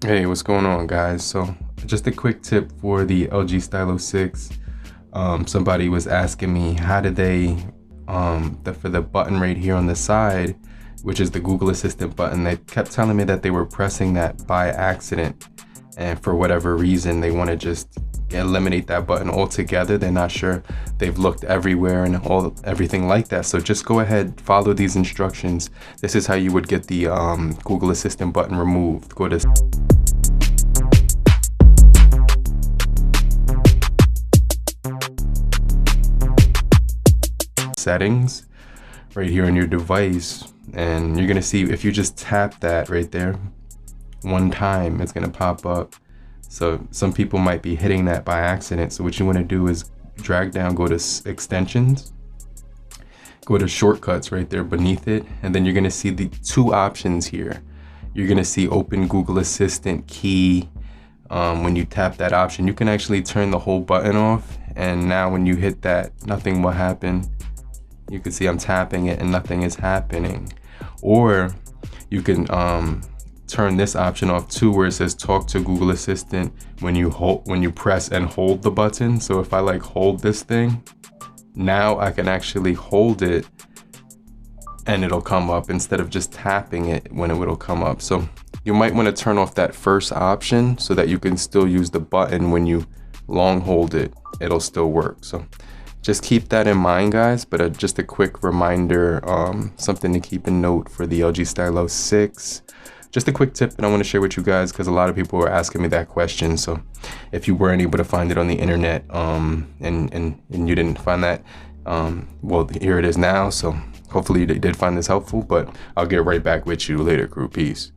Hey, what's going on, guys? So just a quick tip for the LG Stylo 6. Somebody was asking me how did they for the button right here on the side, which is the Google Assistant button, they kept telling me that they were pressing that by accident, and for whatever reason they want to just eliminate that button altogether. They're not sure. They've looked everywhere and everything like that. So just go ahead, follow these instructions. This is how you would get the Google Assistant button removed. Go to settings right here on your device, and you're gonna see if you just tap that right there one time, it's gonna pop up. So some people might be hitting that by accident. So what you want to do is drag down, go to extensions, go to shortcuts right there beneath it, and then you're gonna see the two options here. You're gonna see open Google Assistant key. When you tap that option, you can actually turn the whole button off, and now when you hit that, nothing will happen. You can see I'm tapping it and nothing is happening. Or you can turn this option off too, where it says talk to Google Assistant when you press and hold the button. So if I like hold this thing, now I can actually hold it and it'll come up instead of just tapping it when it'll come up. So you might want to turn off that first option so that you can still use the button when you long hold it, it'll still work. So just keep that in mind, guys. But just a quick reminder, something to keep in note for the LG Stylo 6. Just a quick tip that I want to share with you guys, because a lot of people were asking me that question. So if you weren't able to find it on the internet and you didn't find that, well, here it is now. So hopefully you did find this helpful, but I'll get right back with you later, crew. Peace.